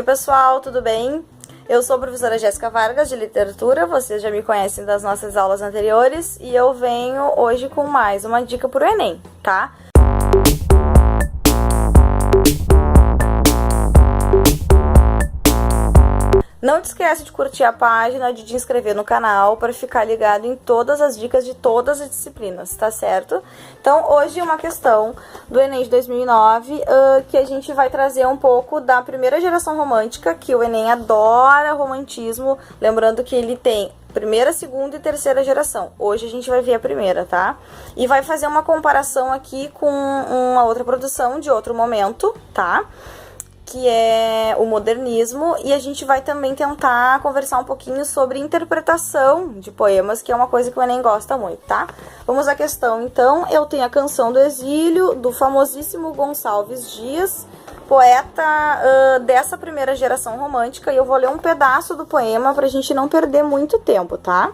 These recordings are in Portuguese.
Oi pessoal, tudo bem? Eu sou a professora Jéssica Vargas, de literatura, vocês já me conhecem das nossas aulas anteriores e eu venho hoje com mais uma dica pro Enem, tá? Não te esquece de curtir a página, de te inscrever no canal para ficar ligado em todas as dicas de todas as disciplinas, tá certo? Então, hoje é uma questão do Enem de 2009, que a gente vai trazer um pouco da primeira geração romântica, que o Enem adora romantismo, lembrando que ele tem primeira, segunda e terceira geração. Hoje a gente vai ver a primeira, tá? E vai fazer uma comparação aqui com uma outra produção de outro momento, tá? Que é o modernismo, e a gente vai também tentar conversar um pouquinho sobre interpretação de poemas, que é uma coisa que o Enem gosta muito, tá? Vamos à questão, então. Eu tenho a Canção do Exílio, do famosíssimo Gonçalves Dias, poeta dessa primeira geração romântica, e eu vou ler um pedaço do poema pra gente não perder muito tempo, tá?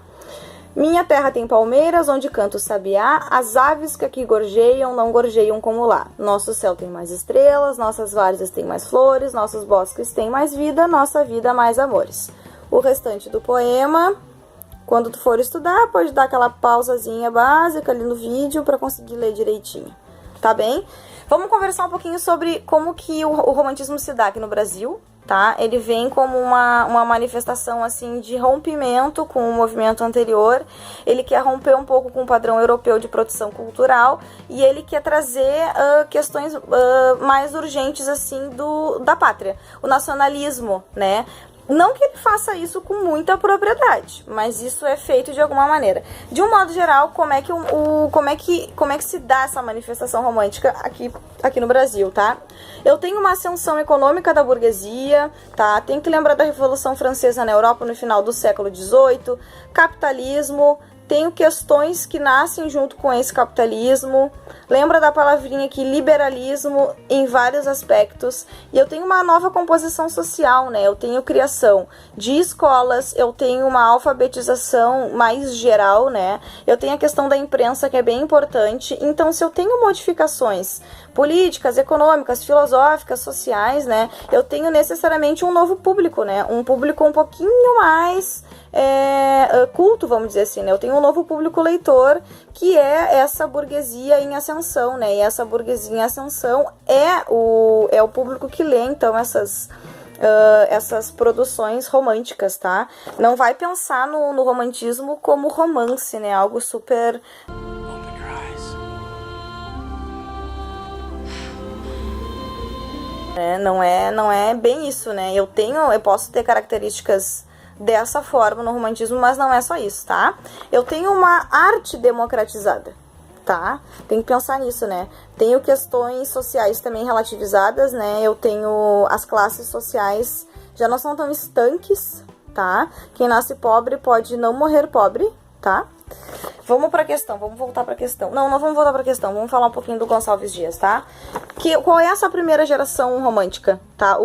Minha terra tem palmeiras, onde canta o sabiá, as aves que aqui gorjeiam, não gorjeiam como lá. Nosso céu tem mais estrelas, nossas várzeas têm mais flores, nossos bosques têm mais vida, nossa vida mais amores. O restante do poema, quando tu for estudar, pode dar aquela pausazinha básica ali no vídeo para conseguir ler direitinho, tá bem? Vamos conversar um pouquinho sobre como que o romantismo se dá aqui no Brasil, tá? Ele vem como uma manifestação, assim, de rompimento com o movimento anterior. Ele quer romper um pouco com o padrão europeu de produção cultural e ele quer trazer questões mais urgentes, assim, da pátria. O nacionalismo, né? Não que ele faça isso com muita propriedade, mas isso é feito de alguma maneira. De um modo geral, como é que se dá essa manifestação romântica aqui no Brasil, tá? Eu tenho uma ascensão econômica da burguesia, tá? Tem que lembrar da Revolução Francesa na Europa no final do século XVIII, capitalismo. Tenho questões que nascem junto com esse capitalismo. Lembra da palavrinha aqui, liberalismo, em vários aspectos. E eu tenho uma nova composição social, né? Eu tenho criação de escolas, eu tenho uma alfabetização mais geral, né? Eu tenho a questão da imprensa, que é bem importante. Então, se eu tenho modificações políticas, econômicas, filosóficas, sociais, né? Eu tenho necessariamente um novo público, né? Um público um pouquinho mais culto, vamos dizer assim, né? Eu tenho um novo público leitor, que é essa burguesia em ascensão, né? E essa burguesia em ascensão é o público que lê, então, essas produções românticas, tá? Não vai pensar no romantismo como romance, né? Algo super... Não é bem isso, né? Eu posso ter características dessa forma no romantismo, mas não é só isso, tá? Eu tenho uma arte democratizada, tá? Tem que pensar nisso, né? Tenho questões sociais também relativizadas, né? Eu tenho as classes sociais já não são tão estanques, tá? Quem nasce pobre pode não morrer pobre, tá? Vamos pra questão, vamos voltar pra questão. Não vamos voltar pra questão, vamos falar um pouquinho do Gonçalves Dias, tá? Qual é essa primeira geração romântica, tá?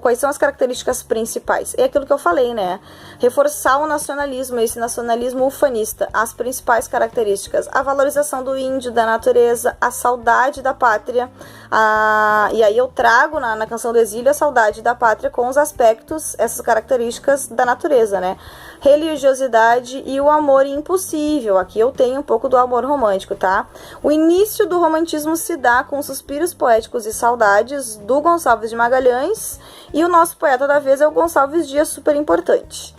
Quais são as características principais? É aquilo que eu falei, né? Reforçar o nacionalismo, esse nacionalismo ufanista. As principais características: a valorização do índio, da natureza, a saudade da pátria. E aí eu trago na Canção do Exílio a saudade da pátria com os aspectos, essas características da natureza, né? Religiosidade e o amor impossível. Aqui eu tenho um pouco do amor romântico, tá? O início do romantismo se dá com suspiros poéticos e saudades do Gonçalves de Magalhães, e o nosso poeta da vez é o Gonçalves Dias, super importante.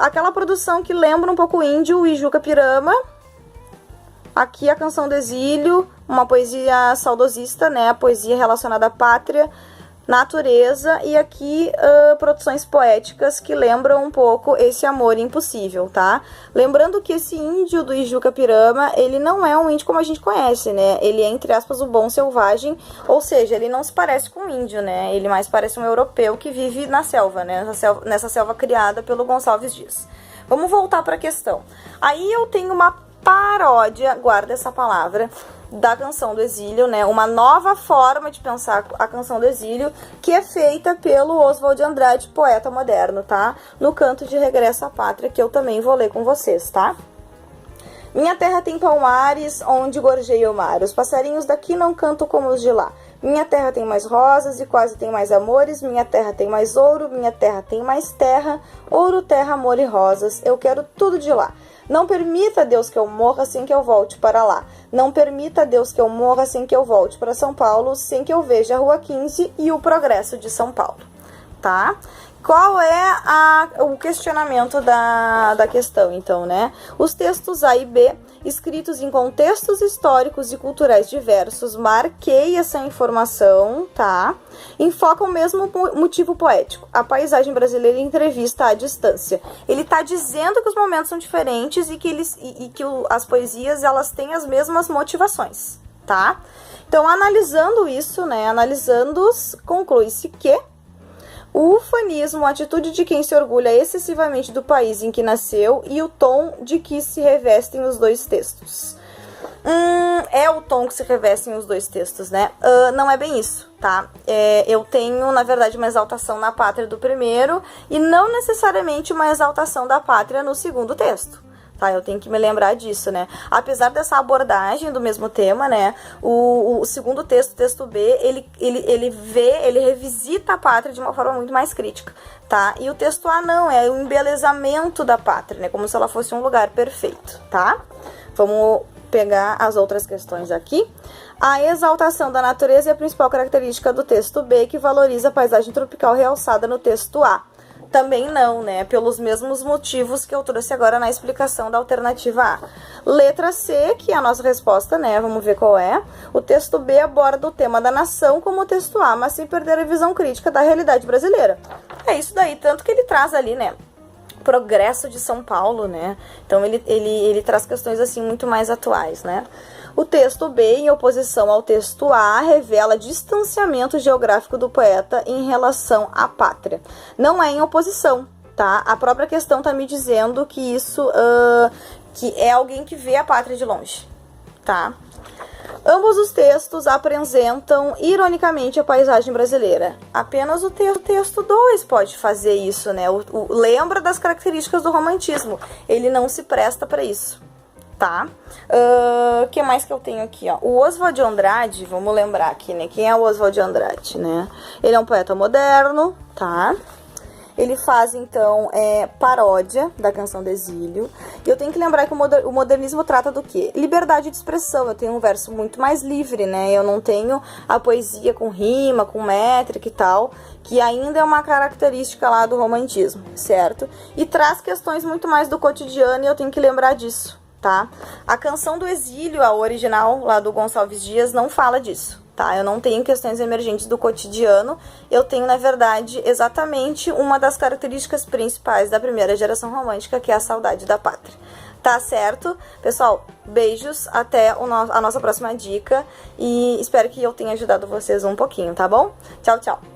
Aquela produção que lembra um pouco o índio, o Ijuca Pirama. Aqui a Canção do Exílio, uma poesia saudosista, né? A poesia relacionada à pátria, natureza, e aqui produções poéticas que lembram um pouco esse amor impossível, tá? Lembrando que esse índio do Ijuca Pirama, ele não é um índio como a gente conhece, né? Ele é, entre aspas, o bom selvagem, ou seja, ele não se parece com um índio, né? Ele mais parece um europeu que vive na selva, né? Nessa selva criada pelo Gonçalves Dias. Vamos voltar para a questão. Aí eu tenho uma paródia, guarda essa palavra, da Canção do Exílio, né? Uma nova forma de pensar a Canção do Exílio, que é feita pelo Oswald de Andrade, poeta moderno, tá? No Canto de Regresso à Pátria, que eu também vou ler com vocês, tá? Minha terra tem palmares, onde gorjeia o mar. Os passarinhos daqui não cantam como os de lá. Minha terra tem mais rosas e quase tem mais amores. Minha terra tem mais ouro, minha terra tem mais terra. Ouro, terra, amor e rosas, eu quero tudo de lá. Não permita, Deus, que eu morra sem que eu volte para lá. Não permita, Deus, que eu morra sem que eu volte para São Paulo, sem que eu veja a Rua 15 e o progresso de São Paulo. Tá? Qual é o questionamento da questão, então, né? Os textos A e B, escritos em contextos históricos e culturais diversos, marquei essa informação, tá? Enfocam o mesmo motivo poético, a paisagem brasileira em entrevista à distância. Ele tá dizendo que os momentos são diferentes e que, as poesias, elas têm as mesmas motivações, tá? Então, analisando isso, né? Analisando-os, conclui-se que o ufanismo, a atitude de quem se orgulha excessivamente do país em que nasceu e o tom de que se revestem os dois textos. É o tom que se revestem os dois textos, né? Não é bem isso, tá? Eu tenho, na verdade, uma exaltação na pátria do primeiro e não necessariamente uma exaltação da pátria no segundo texto. Tá, eu tenho que me lembrar disso, né? Apesar dessa abordagem do mesmo tema, né? O segundo texto, o texto B, ele revisita a pátria de uma forma muito mais crítica, tá? E o texto A não, é o embelezamento da pátria, né? Como se ela fosse um lugar perfeito, tá? Vamos pegar as outras questões aqui. A exaltação da natureza é a principal característica do texto B, que valoriza a paisagem tropical realçada no texto A. Também não, né? Pelos mesmos motivos que eu trouxe agora na explicação da alternativa A. Letra C, que é a nossa resposta, né? Vamos ver qual é. O texto B aborda o tema da nação como o texto A, mas sem perder a visão crítica da realidade brasileira. É isso daí, tanto que ele traz ali, né? Progresso de São Paulo, né? Então ele traz questões assim muito mais atuais, né? O texto B, em oposição ao texto A, revela distanciamento geográfico do poeta em relação à pátria. Não é em oposição, tá? A própria questão tá me dizendo que isso que é alguém que vê a pátria de longe, tá? Ambos os textos apresentam ironicamente a paisagem brasileira. Apenas o texto 2 pode fazer isso, né? Lembra das características do romantismo. Ele não se presta para isso, tá? O que mais que eu tenho aqui, ó? O Oswald de Andrade, vamos lembrar aqui, né? Quem é o Oswald de Andrade, né? Ele é um poeta moderno, tá? Ele faz, então, paródia da Canção do Exílio. E eu tenho que lembrar que o modernismo trata do quê? Liberdade de expressão. Eu tenho um verso muito mais livre, né? Eu não tenho a poesia com rima, com métrica e tal, que ainda é uma característica lá do romantismo, certo? E traz questões muito mais do cotidiano e eu tenho que lembrar disso, tá? A Canção do Exílio, a original lá do Gonçalves Dias, não fala disso. Tá? Eu não tenho questões emergentes do cotidiano, eu tenho, na verdade, exatamente uma das características principais da primeira geração romântica, que é a saudade da pátria. Tá certo? Pessoal, beijos, até a nossa próxima dica e espero que eu tenha ajudado vocês um pouquinho, tá bom? Tchau, tchau!